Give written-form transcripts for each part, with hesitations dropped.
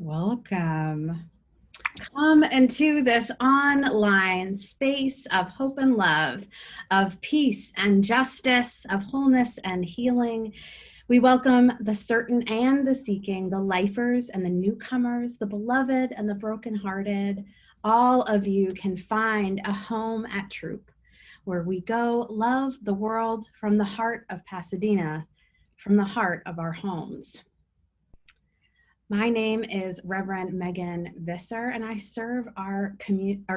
Welcome. Come into this online space of hope and love, of peace and justice, of wholeness and healing. We welcome the certain and the seeking, the lifers and the newcomers, the beloved and the brokenhearted. All of you can find a home at Troop, where we go love the world from the heart of Pasadena, from the heart of our homes. My name is Reverend Megan Visser, and I serve our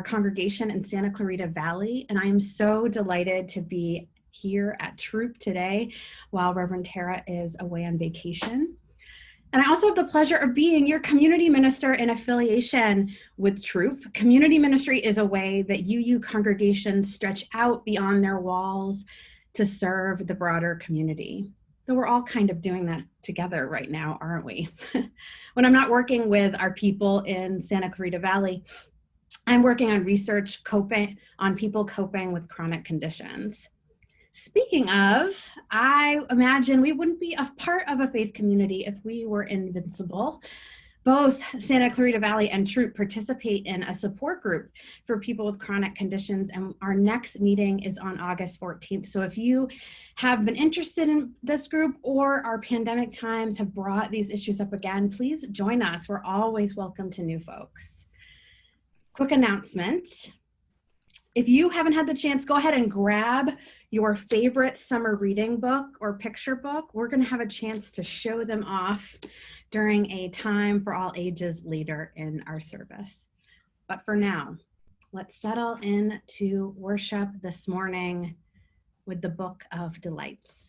congregation in Santa Clarita Valley, and I am so delighted to be here at Troop today while Reverend Tara is away on vacation. And I also have the pleasure of being your community minister in affiliation with Troop. Community ministry is a way that UU congregations stretch out beyond their walls to serve the broader community. Though we're all kind of doing that together right now, aren't we? When I'm not working with our people in Santa Clarita Valley, I'm working on research on people coping with chronic conditions. Speaking of, I imagine we wouldn't be a part of a faith community if we were invincible. Both Santa Clarita Valley and Troop participate in a support group for people with chronic conditions, and our next meeting is on August 14th. So if you have been interested in this group or our pandemic times have brought these issues up again, please join us. We're always welcome to new folks. Quick announcement. If you haven't had the chance, go ahead and grab your favorite summer reading book or picture book. We're going to have a chance to show them off during a time for all ages later in our service. But for now, let's settle into worship this morning with the Book of Delights.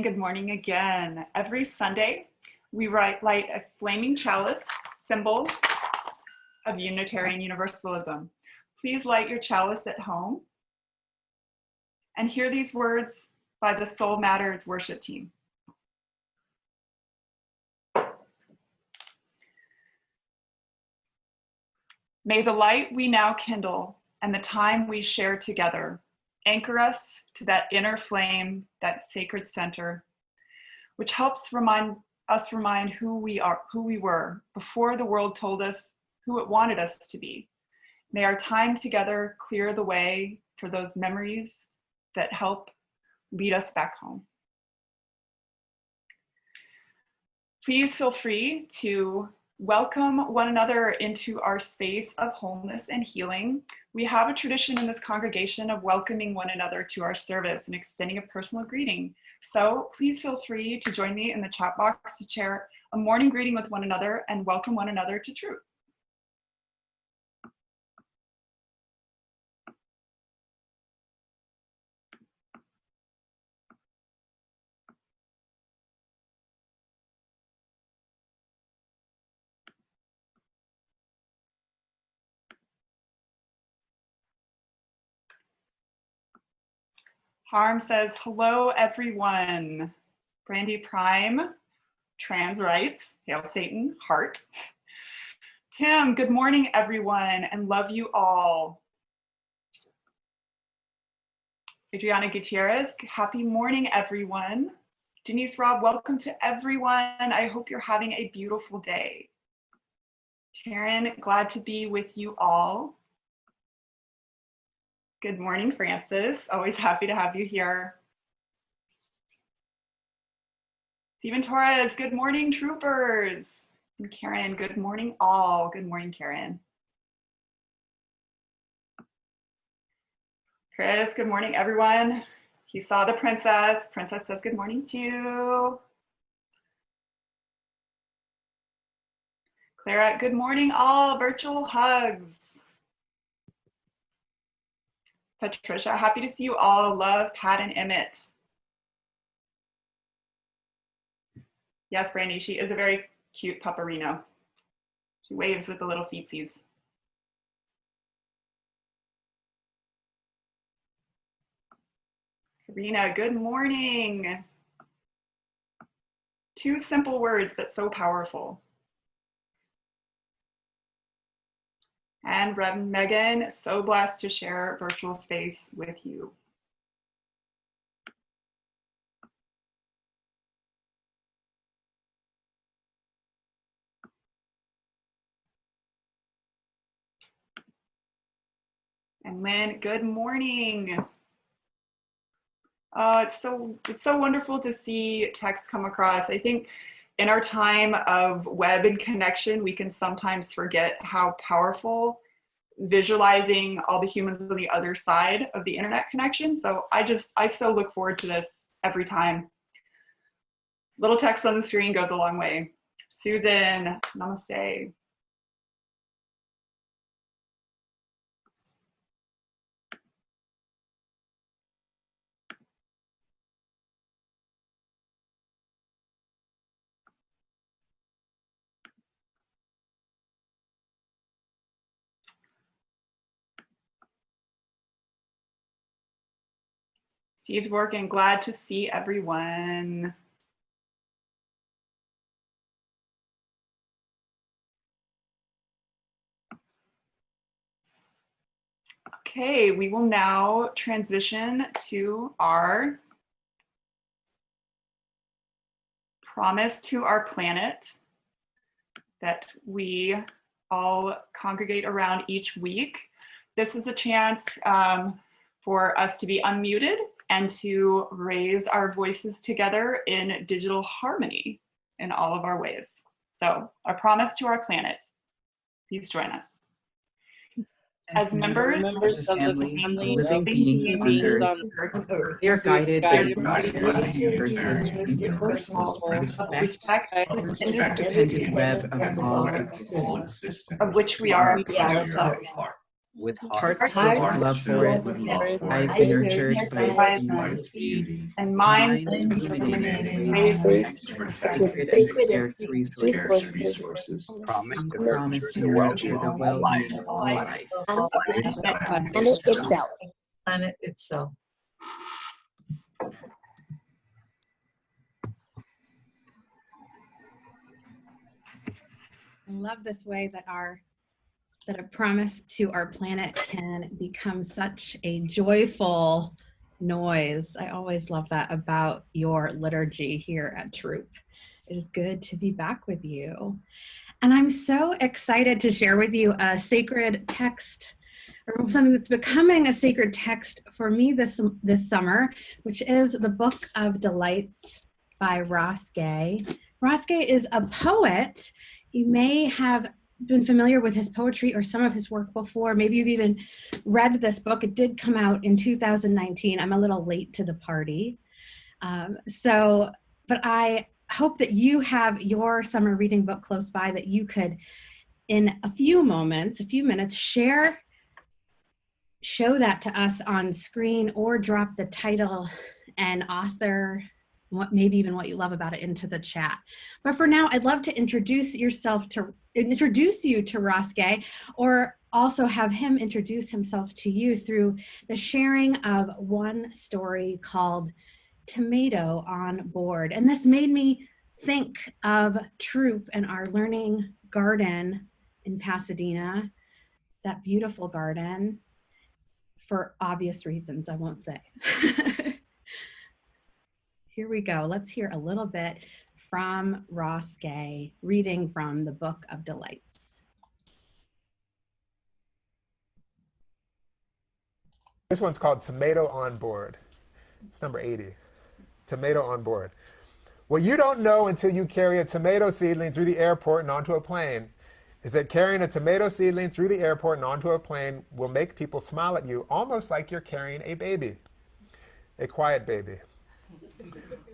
Good morning again. Every Sunday, we light a flaming chalice, symbol of Unitarian Universalism. Please light your chalice at home and hear these words by the Soul Matters worship team. May the light we now kindle and the time we share together anchor us to that inner flame, that sacred center, which helps remind who we were before the world told us who it wanted us to be. May our time together clear the way for those memories that help lead us back home. Please feel free to welcome one another into our space of wholeness and healing. We have a tradition in this congregation of welcoming one another to our service and extending a personal greeting. So please feel free to join me in the chat box to share a morning greeting with one another and welcome one another to Troop. Harm says, hello, everyone. Brandy Prime, trans rights, hail Satan, heart. Tim, good morning, everyone, and love you all. Adriana Gutierrez, happy morning, everyone. Denise Robb, welcome to everyone. I hope you're having a beautiful day. Taryn, glad to be with you all. Good morning, Francis. Always happy to have you here. Stephen Torres, good morning, troopers. And Karen, good morning, all. Good morning, Karen. Chris, good morning, everyone. He saw the princess. Princess says good morning too. Clara, good morning, all. Virtual hugs. Patricia, happy to see you all. Love, Pat, and Emmett. Yes, Brandy, she is a very cute pupperino. She waves with the little feetsies. Karina, good morning. Two simple words, but so powerful. And Reverend Megan, so blessed to share virtual space with you. And Lynn, good morning. It's so wonderful to see text come across. I think in our time of web and connection, we can sometimes forget how powerful visualizing all the humans on the other side of the internet connection. So I so look forward to this every time. Little text on the screen goes a long way. Susan, namaste. Steve's working, glad to see everyone. Okay, we will now transition to our promise to our planet that we all congregate around each week. This is a chance for us to be unmuted and to raise our voices together in digital harmony in all of our ways. So, our promise to our planet. Please join us. As members of the family of living beings on Earth, we are guided by the universe's principles of respect, the interdependent web of all existence, of which we are a part. With hearts filled with love for it, eyes nurtured by its beauty, and minds minds illuminated in ways to protect sacred and scarce resources, promise to promise to nurture the well-being of all life, planet itself. I love this way that a promise to our planet can become such a joyful noise. I always love that about your liturgy here at Troop. It is good to be back with you. And I'm so excited to share with you a sacred text, or something that's becoming a sacred text for me this summer, which is the Book of Delights by Ross Gay. Ross Gay is a poet. You may have been familiar with his poetry or some of his work before. Maybe you've even read this book. It did come out in 2019. I'm a little late to the party. But I hope that you have your summer reading book close by that you could, in a few minutes, show that to us on screen, or drop the title and author, maybe even what you love about it, into the chat. But for now, I'd love to introduce you to Ross Gay, or also have him introduce himself to you through the sharing of one story called Tomato on Board. And this made me think of Troop and our learning garden in Pasadena, that beautiful garden. for obvious reasons I won't say. Here we go. Let's hear a little bit from Ross Gay, reading from the Book of Delights. This one's called Tomato on Board. It's number 80. Tomato on Board. What you don't know until you carry a tomato seedling through the airport and onto a plane is that carrying a tomato seedling through the airport and onto a plane will make people smile at you almost like you're carrying a baby. A quiet baby.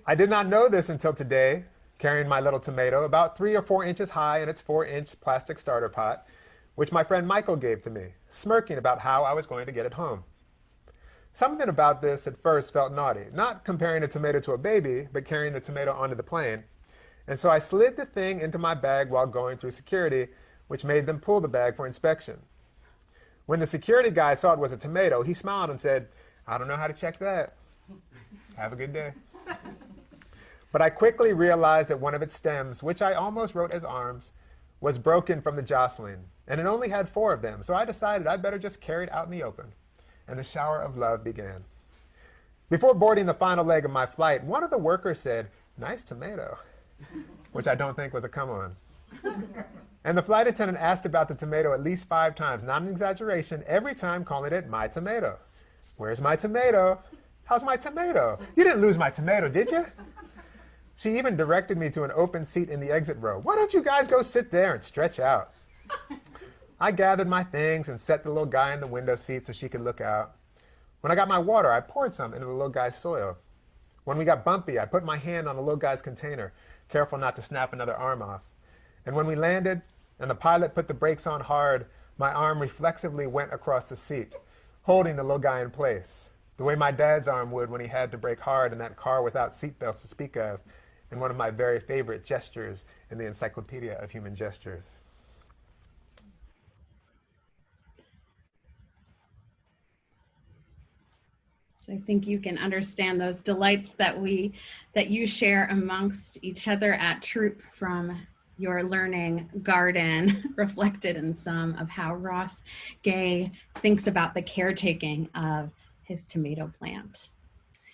I did not know this until today, carrying my little tomato about 3 or 4 inches high in its 4-inch plastic starter pot, which my friend Michael gave to me, smirking about how I was going to get it home. Something about this at first felt naughty, not comparing a tomato to a baby, but carrying the tomato onto the plane. And so I slid the thing into my bag while going through security, which made them pull the bag for inspection. When the security guy saw it was a tomato, he smiled and said, "I don't know how to check that. Have a good day." But I quickly realized that one of its stems, which I almost wrote as arms, was broken from the jostling, and it only had 4 of them, so I decided I'd better just carry it out in the open. And the shower of love began. Before boarding the final leg of my flight, one of the workers said, "Nice tomato," which I don't think was a come on. And the flight attendant asked about the tomato at least 5 times, not an exaggeration, every time calling it my tomato. "Where's my tomato? How's my tomato? You didn't lose my tomato, did you?" She even directed me to an open seat in the exit row. "Why don't you guys go sit there and stretch out?" I gathered my things and set the little guy in the window seat so she could look out. When I got my water, I poured some into the little guy's soil. When we got bumpy, I put my hand on the little guy's container, careful not to snap another arm off. And when we landed and the pilot put the brakes on hard, my arm reflexively went across the seat, holding the little guy in place, the way my dad's arm would when he had to brake hard in that car without seatbelts to speak of, and one of my very favorite gestures in the Encyclopedia of Human Gestures. So I think you can understand those delights that you share amongst each other at Troop from your learning garden, reflected in some of how Ross Gay thinks about the caretaking of his tomato plant.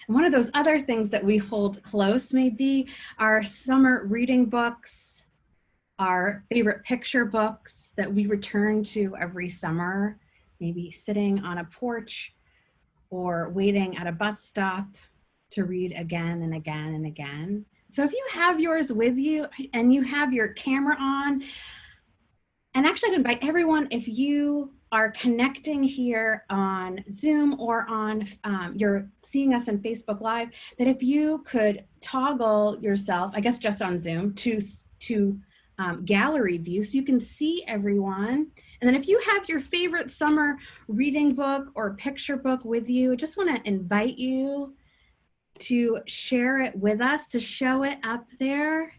And one of those other things that we hold close may be our summer reading books, our favorite picture books that we return to every summer, maybe sitting on a porch or waiting at a bus stop to read again and again and again. So if you have yours with you and you have your camera on, and actually I'd invite everyone, if you are connecting here on Zoom or on, you're seeing us on Facebook Live, that if you could toggle yourself, I guess just on Zoom, to gallery view so you can see everyone. And then if you have your favorite summer reading book or picture book with you, I just want to invite you to share it with us, to show it up there.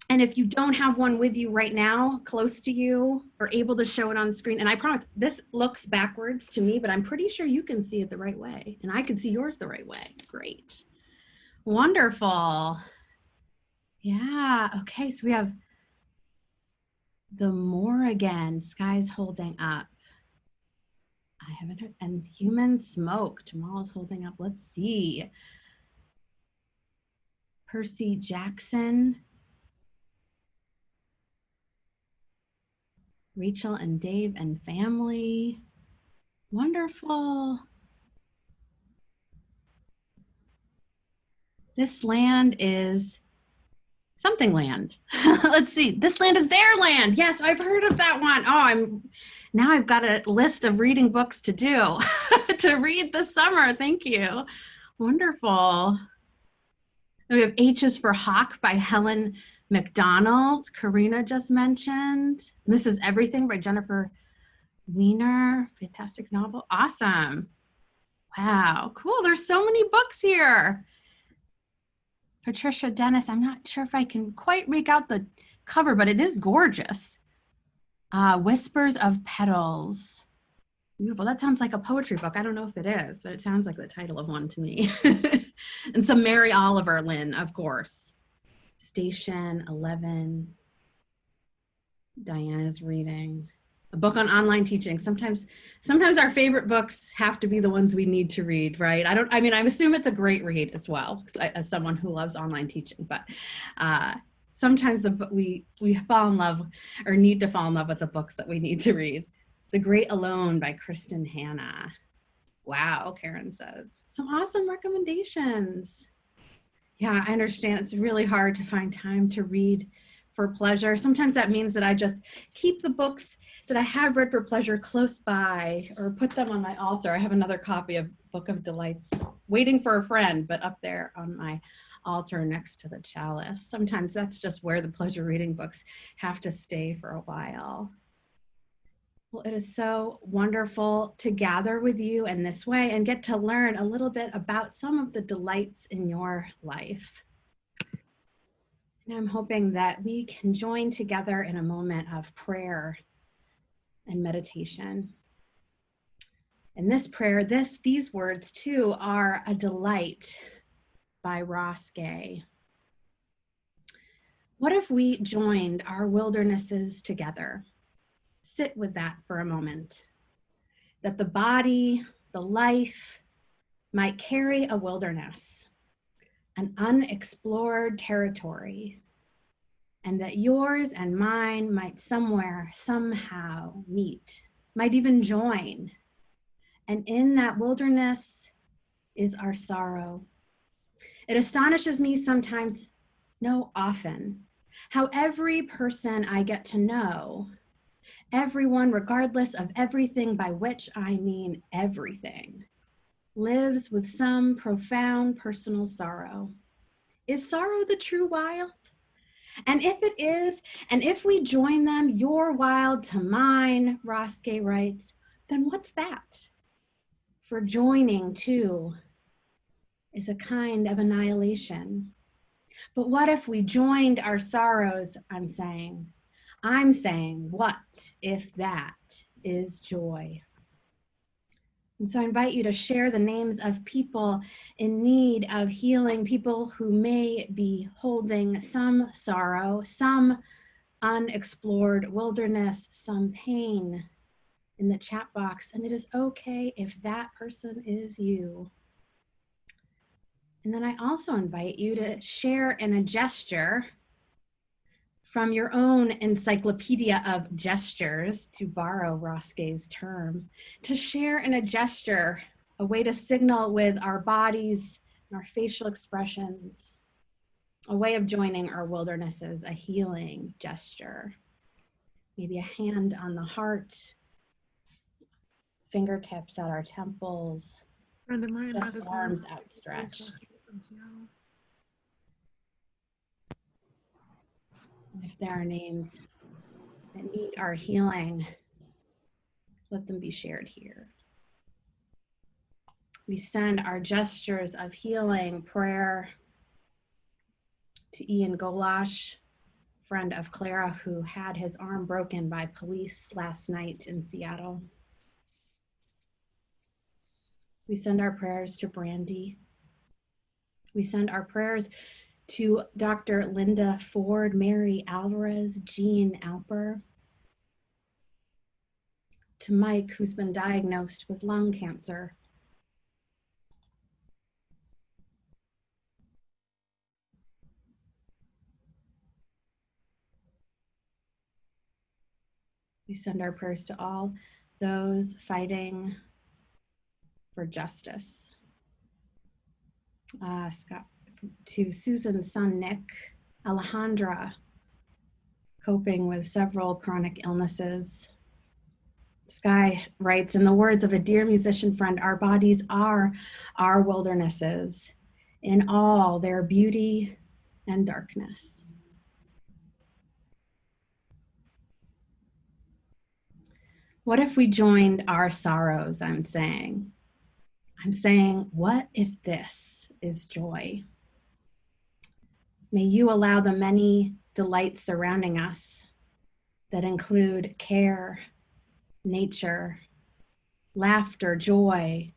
And if you don't have one with you right now, close to you, or able to show it on screen, and I promise this looks backwards to me, but I'm pretty sure you can see it the right way, and I can see yours the right way. Great. Wonderful. Yeah, okay, so we have the more again, skies holding up. I haven't heard, and human smoke, Jamal is holding up. Let's see. Percy Jackson. Rachel and Dave and family. Wonderful. This land is something land. Let's see. This land is their land. Yes, I've heard of that one. Oh, now I've got a list of reading books to do to read this summer. Thank you. Wonderful. We have H is for Hawk by Helen McDonald. Karina just mentioned. Mrs. Everything by Jennifer Weiner. Fantastic novel. Awesome. Wow, cool. There's so many books here. Patricia Dennis, I'm not sure if I can quite make out the cover, but it is gorgeous. Whispers of Petals. Beautiful. That sounds like a poetry book. I don't know if it is, but it sounds like the title of one to me. And some Mary Oliver Lynn, of course. Station 11. Diana's reading. A book on online teaching. Sometimes our favorite books have to be the ones we need to read, right? I assume it's a great read as well, as someone who loves online teaching, but sometimes we fall in love or need to fall in love with the books that we need to read. The Great Alone by Kristen Hanna. Wow, Karen says. Some awesome recommendations. Yeah, I understand it's really hard to find time to read for pleasure. Sometimes that means that I just keep the books that I have read for pleasure close by or put them on my altar. I have another copy of Book of Delights waiting for a friend, but up there on my altar next to the chalice. Sometimes that's just where the pleasure reading books have to stay for a while. Well, it is so wonderful to gather with you in this way and get to learn a little bit about some of the delights in your life. And I'm hoping that we can join together in a moment of prayer and meditation. And this prayer, these words too are A Delight by Ross Gay. What if we joined our wildernesses together? Sit with that for a moment. That the body, the life, might carry a wilderness, an unexplored territory, and that yours and mine might somewhere, somehow meet, might even join. And in that wilderness is our sorrow. It astonishes me sometimes, no, often, how every person I get to know, everyone, regardless of everything, by which I mean everything, lives with some profound personal sorrow. Is sorrow the true wild? And if it is, and if we join them, your wild to mine, Ross Gay writes, then what's that? For joining too is a kind of annihilation. But what if we joined our sorrows, I'm saying, what if that is joy? And so I invite you to share the names of people in need of healing, people who may be holding some sorrow, some unexplored wilderness, some pain in the chat box. And it is okay if that person is you. And then I also invite you to share in a gesture from your own encyclopedia of gestures, to borrow Ross Gay's term, to share in a gesture, a way to signal with our bodies and our facial expressions, a way of joining our wildernesses, a healing gesture. Maybe a hand on the heart, fingertips at our temples, just arms outstretched. And if there are names that need our healing, let them be shared here. We send our gestures of healing, prayer to Ian Golash, friend of Clara, who had his arm broken by police last night in Seattle. We send our prayers to Brandy. We send our prayers to Dr. Linda Ford, Mary Alvarez, Jean Alper, to Mike, who's been diagnosed with lung cancer. We send our prayers to all those fighting for justice. Scott, to Susan's son, Nick, Alejandra, coping with several chronic illnesses. Sky writes, in the words of a dear musician friend, our bodies are our wildernesses in all their beauty and darkness. What if we joined our sorrows, I'm saying, what if this is joy? May you allow the many delights surrounding us that include care, nature, laughter, joy.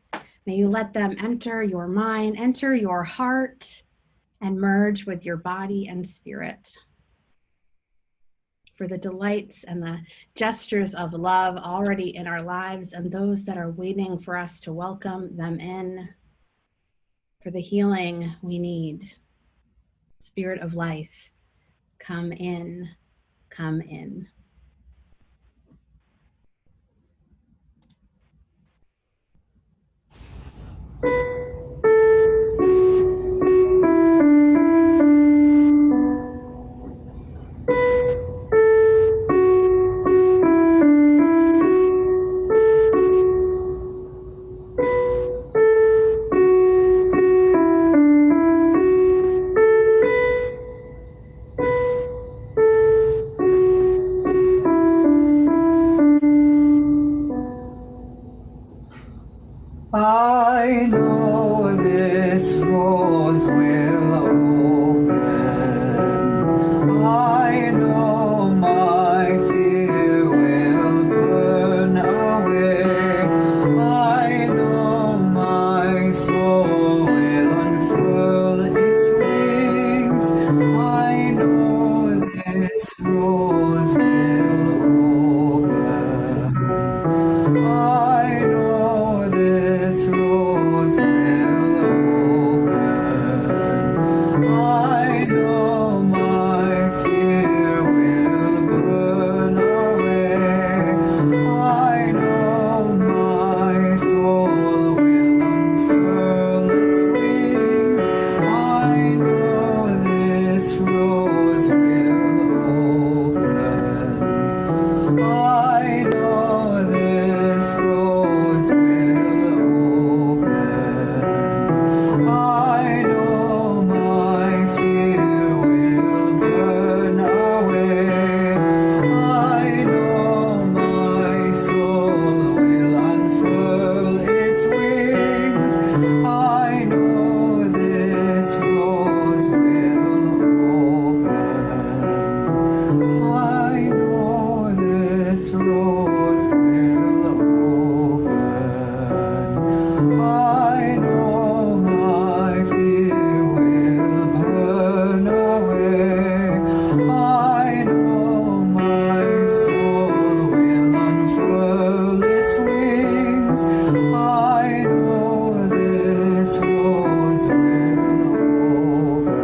May you let them enter your mind, enter your heart, and merge with your body and spirit. for the delights and the gestures of love already in our lives and those that are waiting for us to welcome them in, for the healing we need. Spirit of life, come in, come in. I know this rose will open. I know my fear will burn away. I know my soul will unfurl its wings. I know this rose will open. I know this rose will open. I know my fear will burn away. I know my soul will unfurl its wings. I know this rose will open. I know this rose will open. I know my fear will burn away. I know my soul will unfurl its wings. I know this rose will open. I know this rose will open. I know my fear will burn away. I know my soul will unfurl its wings. I know this rose will open.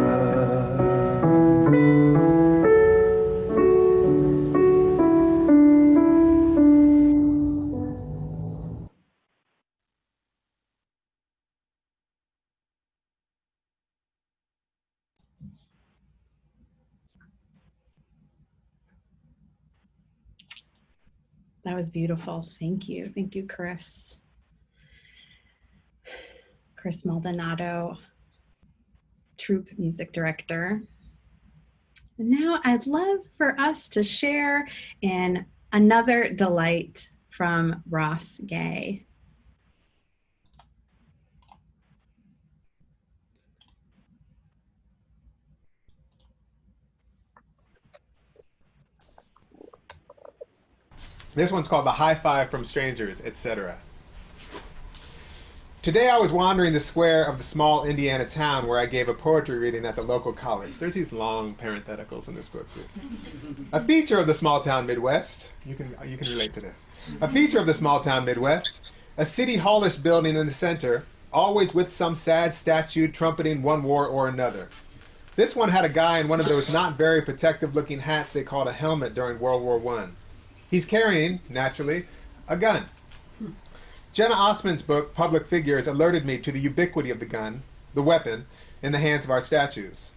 That was beautiful. Thank you. Thank you, Chris. Chris Maldonado, troupe music director. Now I'd love for us to share in another delight from Ross Gay. This one's called The High Five from Strangers, etc. Today I was wandering the square of the small Indiana town where I gave a poetry reading at the local college. There's these long parentheticals in this book too. A feature of the small town Midwest, you can relate to this. A feature of the small town Midwest, a city hallish building in the center, always with some sad statue trumpeting one war or another. This one had a guy in one of those not very protective looking hats they called a helmet during World War I. He's carrying, naturally, a gun. Jenna Osman's book, Public Figures, alerted me to the ubiquity of the gun, the weapon, in the hands of our statues.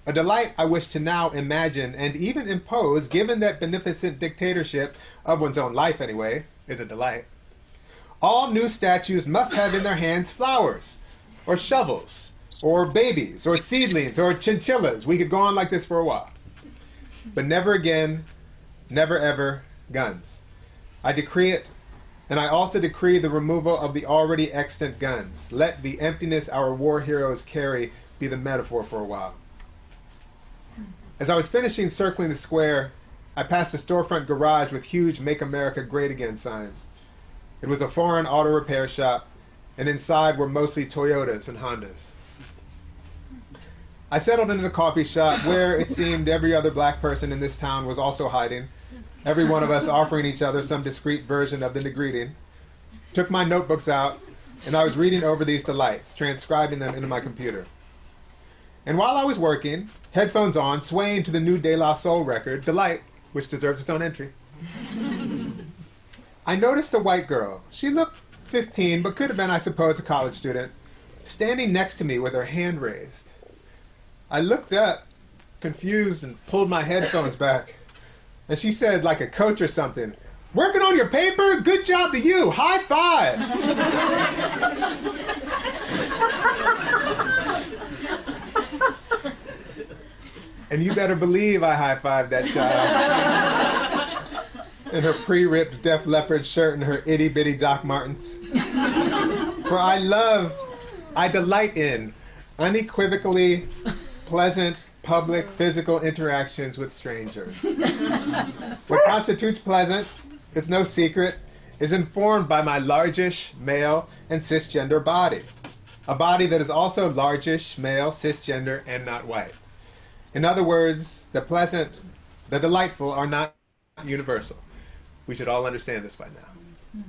A delight I wish to now imagine and even impose, given that beneficent dictatorship, of one's own life anyway, is a delight. All new statues must have in their hands flowers, or shovels, or babies, or seedlings, or chinchillas. We could go on like this for a while. But never again, never ever, guns. I decree it, and I also decree the removal of the already extant guns. Let the emptiness our war heroes carry be the metaphor for a while. As I was finishing circling the square, I passed a storefront garage with huge Make America Great Again signs. It was a foreign auto repair shop, and inside were mostly Toyotas and Hondas. I settled into the coffee shop where it seemed every other black person in this town was also hiding, every one of us offering each other some discreet version of the greeting. Took my notebooks out, and I was reading over these delights, transcribing them into my computer. And while I was working, headphones on, swaying to the new De La Soul record, Delight, which deserves its own entry, I noticed a white girl. She looked 15, but could have been, I suppose, a college student, standing next to me with her hand raised. I looked up, confused, and pulled my headphones back. And she said, like a coach or something, "Working on your paper? Good job to you. High five." And you better believe I high-fived that child in her pre-ripped Def Leppard shirt and her itty-bitty Doc Martens. For I delight in unequivocally pleasant public physical interactions with strangers. What constitutes pleasant, it's no secret, is informed by my largish, male, and cisgender body. A body that is also largish, male, cisgender, and not white. In other words, the pleasant, the delightful are not universal. We should all understand this by now.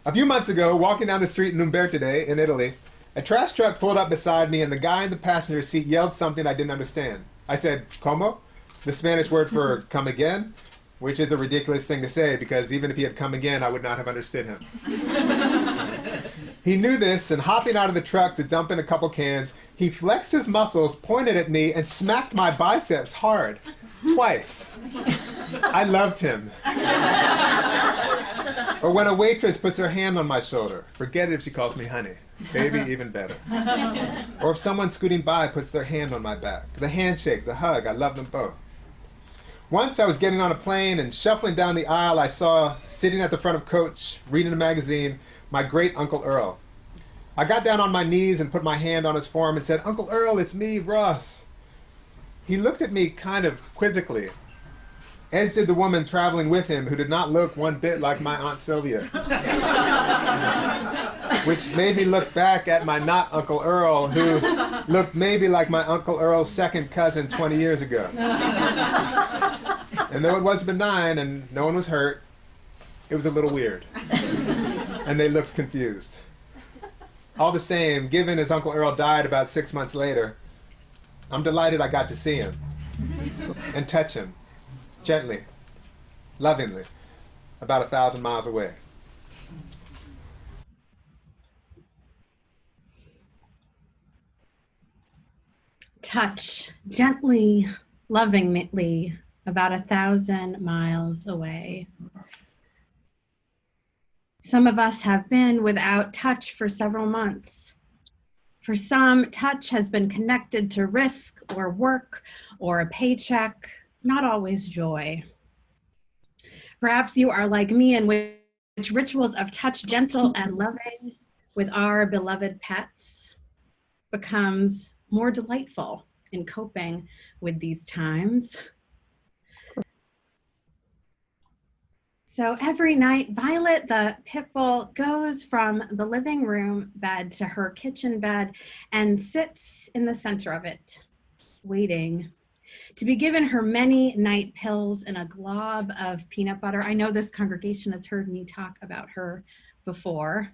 A few months ago, walking down the street in Umbertide in Italy, a trash truck pulled up beside me and the guy in the passenger seat yelled something I didn't understand. I said, "Como?" The Spanish word for come again, which is a ridiculous thing to say because even if he had come again, I would not have understood him. He knew this, and hopping out of the truck to dump in a couple cans, he flexed his muscles, pointed at me, and smacked my biceps hard. Twice. I loved him. Or when a waitress puts her hand on my shoulder, forget it if she calls me honey. Baby, even better. Or if someone scooting by puts their hand on my back. The handshake, the hug, I love them both. Once I was getting on a plane and shuffling down the aisle, I saw, sitting at the front of coach, reading a magazine, my great Uncle Earl. I got down on my knees and put my hand on his forearm and said, "Uncle Earl, it's me, Ross." He looked at me kind of quizzically, as did the woman traveling with him who did not look one bit like my Aunt Sylvia. Which made me look back at my not Uncle Earl, who looked maybe like my Uncle Earl's second cousin 20 years ago. And though it was benign and no one was hurt, it was a little weird. And they looked confused. All the same, given his Uncle Earl died about 6 months later, I'm delighted I got to see him and touch him gently, lovingly, about 1,000 miles away. Touch gently, lovingly, about 1,000 miles away. Some of us have been without touch for several months. For some, touch has been connected to risk or work or a paycheck, not always joy. Perhaps you are like me in which rituals of touch, gentle and loving with our beloved pets, becomes more delightful in coping with these times. So every night, Violet, the pit bull, goes from the living room bed to her kitchen bed and sits in the center of it, waiting to be given her many night pills and a glob of peanut butter. I know this congregation has heard me talk about her before.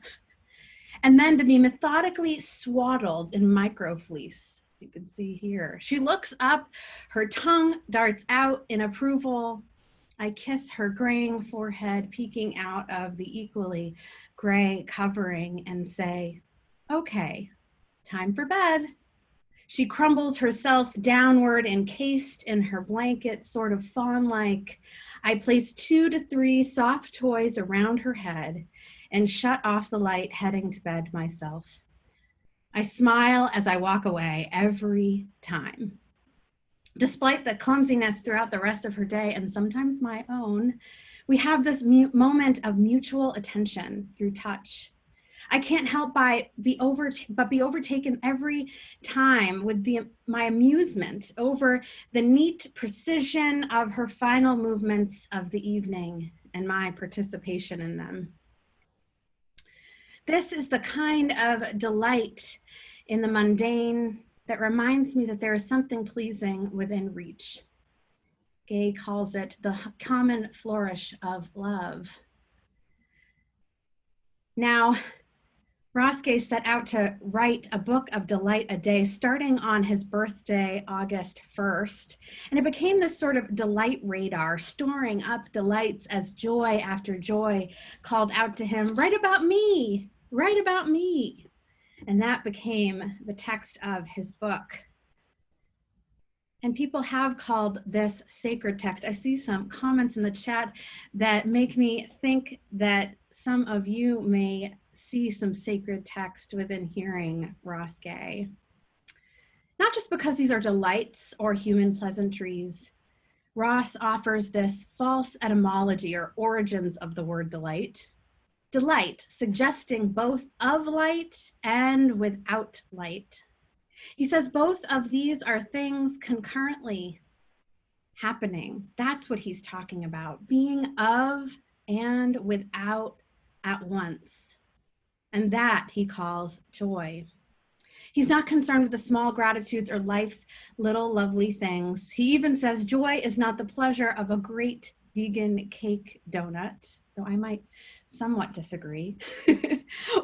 And then to be methodically swaddled in microfleece. You can see here. She looks up, her tongue darts out in approval. I kiss her graying forehead peeking out of the equally gray covering and say, "Okay, time for bed." She crumbles herself downward, encased in her blanket, sort of fawn-like. I place 2 to 3 soft toys around her head and shut off the light, heading to bed myself. I smile as I walk away every time. Despite the clumsiness throughout the rest of her day, and sometimes my own, we have this moment of mutual attention through touch. I can't help but be overtaken every time with my amusement over the neat precision of her final movements of the evening and my participation in them. This is the kind of delight in the mundane that reminds me that there is something pleasing within reach. Gay calls it the common flourish of love. Now, Ross Gay set out to write a book of delight a day, starting on his birthday, August 1st. And it became this sort of delight radar, storing up delights as joy after joy called out to him, write about me, write about me. And that became the text of his book. And people have called this sacred text. I see some comments in the chat that make me think that some of you may see some sacred text within hearing Ross Gay. Not just because these are delights or human pleasantries. Ross offers this false etymology or origins of the word delight. Delight, suggesting both of light and without light. He says both of these are things concurrently happening. That's what he's talking about, being of and without at once. And that he calls joy. He's not concerned with the small gratitudes or life's little lovely things. He even says joy is not the pleasure of a great vegan cake donut, though I might somewhat disagree,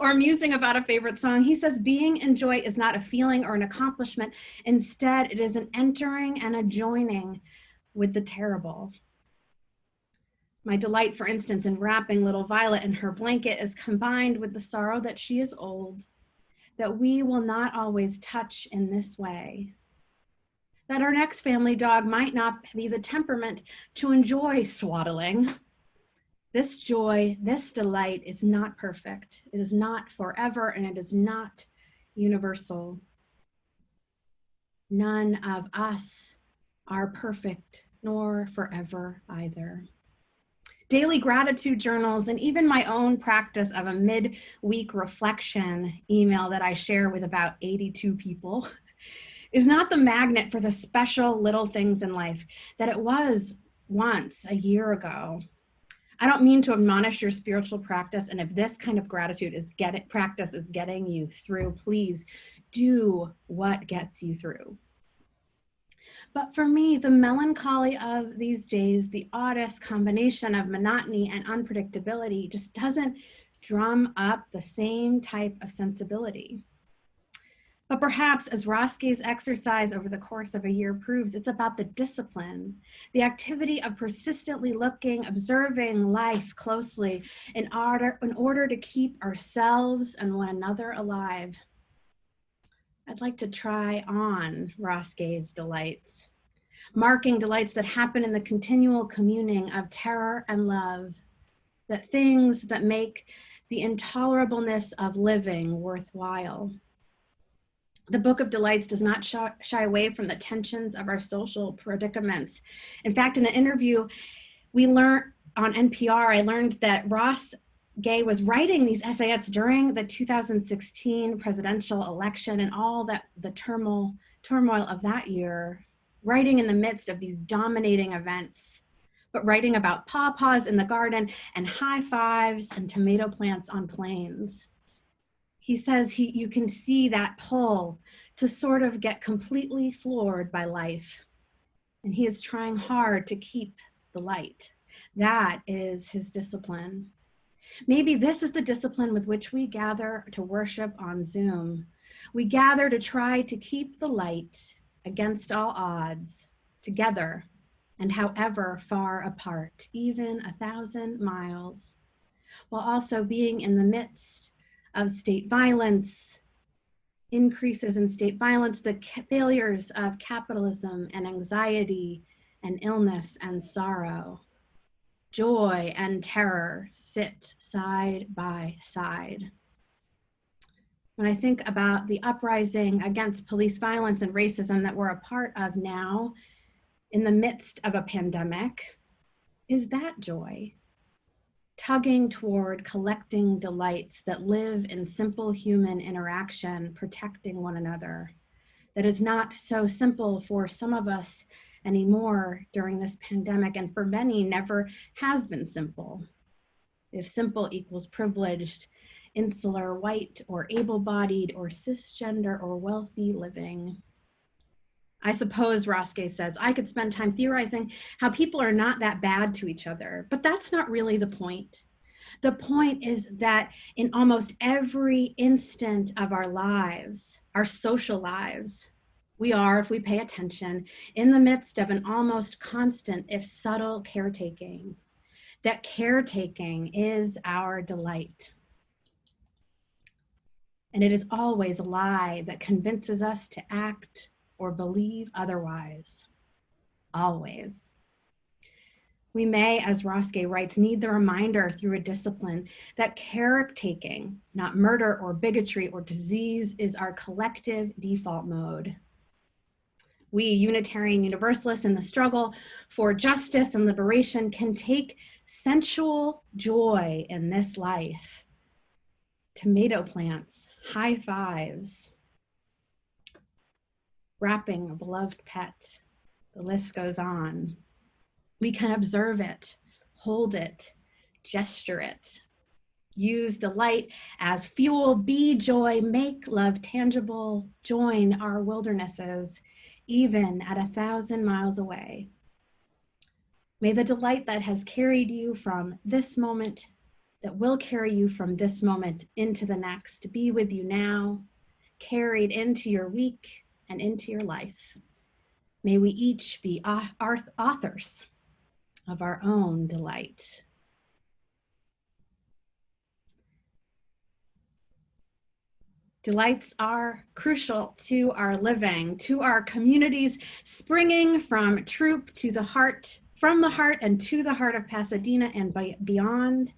or musing about a favorite song. He says being in joy is not a feeling or an accomplishment. Instead, it is an entering and a joining with the terrible. My delight, for instance, in wrapping little Violet in her blanket is combined with the sorrow that she is old, that we will not always touch in this way, that our next family dog might not be the temperament to enjoy swaddling. This joy, this delight is not perfect. It is not forever, and it is not universal. None of us are perfect, nor forever either. Daily gratitude journals, and even my own practice of a mid-week reflection email that I share with about 82 people is not the magnet for the special little things in life that it was once a year ago. I don't mean to admonish your spiritual practice, and if this kind of gratitude practice is getting you through, please do what gets you through. But for me, the melancholy of these days, the oddest combination of monotony and unpredictability just doesn't drum up the same type of sensibility. But perhaps, as Ross Gay's exercise over the course of a year proves, it's about the discipline, the activity of persistently looking, observing life closely in order to keep ourselves and one another alive. I'd like to try on Ross Gay's delights, marking delights that happen in the continual communing of terror and love, that things that make the intolerableness of living worthwhile. The Book of Delights does not shy away from the tensions of our social predicaments. In fact, in an interview we learned on NPR, I learned that Ross Gay was writing these essays during the 2016 presidential election and all that the turmoil of that year, writing in the midst of these dominating events, but writing about pawpaws in the garden and high fives and tomato plants on planes. He says you can see that pull to sort of get completely floored by life. And he is trying hard to keep the light. That is his discipline. Maybe this is the discipline with which we gather to worship on Zoom. We gather to try to keep the light against all odds, together, and however far apart, even 1,000 miles, while also being in the midst of state violence, increases in state violence, the failures of capitalism and anxiety and illness and sorrow. Joy and terror sit side by side. When I think about the uprising against police violence and racism that we're a part of now in the midst of a pandemic, is that joy? Tugging toward collecting delights that live in simple human interaction, protecting one another, that is not so simple for some of us anymore during this pandemic, and for many never has been simple. If simple equals privileged, insular, white, or able-bodied, or cisgender, or wealthy living, I suppose, Roske says, I could spend time theorizing how people are not that bad to each other, but that's not really the point. The point is that in almost every instant of our lives, our social lives, we are, if we pay attention, in the midst of an almost constant, if subtle, caretaking. That caretaking is our delight. And it is always a lie that convinces us to act or believe otherwise. Always. We may, as Roske writes, need the reminder through a discipline that caretaking, not murder or bigotry or disease, is our collective default mode. We, Unitarian Universalists, in the struggle for justice and liberation, can take sensual joy in this life. Tomato plants, high fives, wrapping a beloved pet. The list goes on. We can observe it, hold it, gesture it, use delight as fuel, be joy, make love tangible, join our wildernesses, even at 1,000 miles away. May the delight that has carried you from this moment, that will carry you from this moment into the next, be with you now, carried into your week and into your life. May we each be authors of our own delight. Delights are crucial to our living, to our communities, springing from Troop to the heart, from the heart and to the heart of Pasadena and beyond.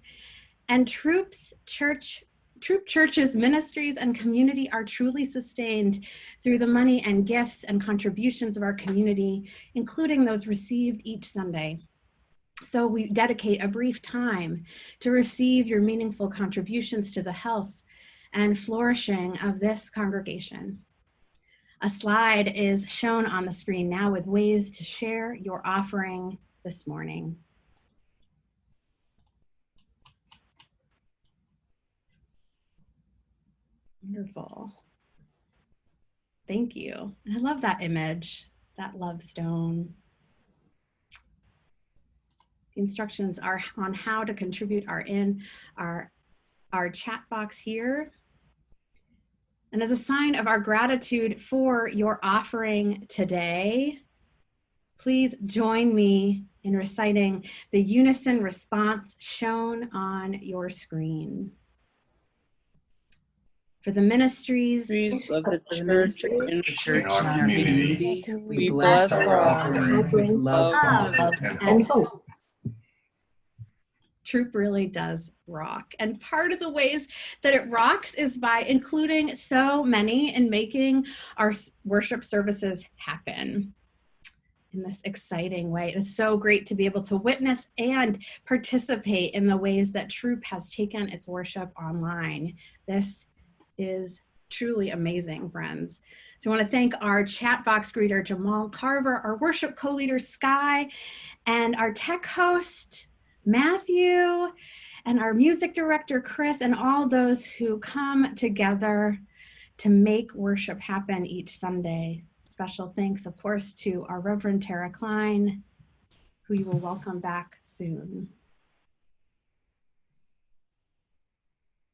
And Troop Church's ministries and community are truly sustained through the money and gifts and contributions of our community, including those received each Sunday. So we dedicate a brief time to receive your meaningful contributions to the health and flourishing of this congregation. A slide is shown on the screen now with ways to share your offering this morning. Wonderful. Thank you. And I love that image, that love stone. The instructions are on how to contribute are in our chat box here. And as a sign of our gratitude for your offering today, please join me in reciting the unison response shown on your screen. For the ministries of the church and our community, we bless our offering with love and hope. Troop really does rock. And part of the ways that it rocks is by including so many and making our worship services happen in this exciting way. It is so great to be able to witness and participate in the ways that Troop has taken its worship online. This is truly amazing, friends. So I want to thank our chat box greeter, Jamal Carver, our worship co-leader, Sky, and our tech host, Matthew, and our music director, Chris, and all those who come together to make worship happen each Sunday. Special thanks, of course, to our Reverend Tara Klein, who you will welcome back soon.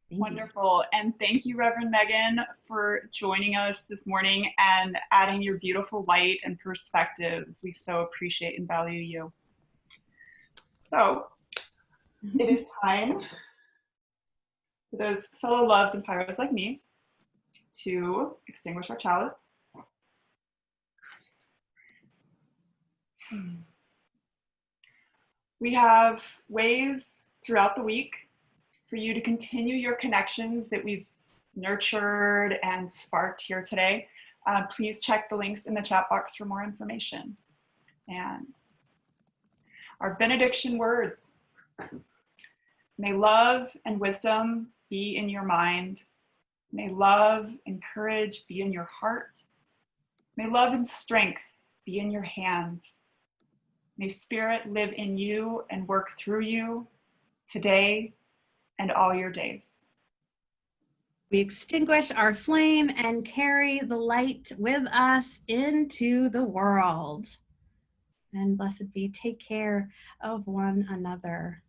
Wonderful. And thank you, Reverend Megan, for joining us this morning and adding your beautiful light and perspective. We so appreciate and value you. So it is time for those fellow loves and pyros like me to extinguish our chalice. We have ways throughout the week for you to continue your connections that we've nurtured and sparked here today. Please check the links in the chat box for more information. And our benediction words. May love and wisdom be in your mind. May love and courage be in your heart. May love and strength be in your hands. May Spirit live in you and work through you today and all your days. We extinguish our flame and carry the light with us into the world. And blessed be, take care of one another.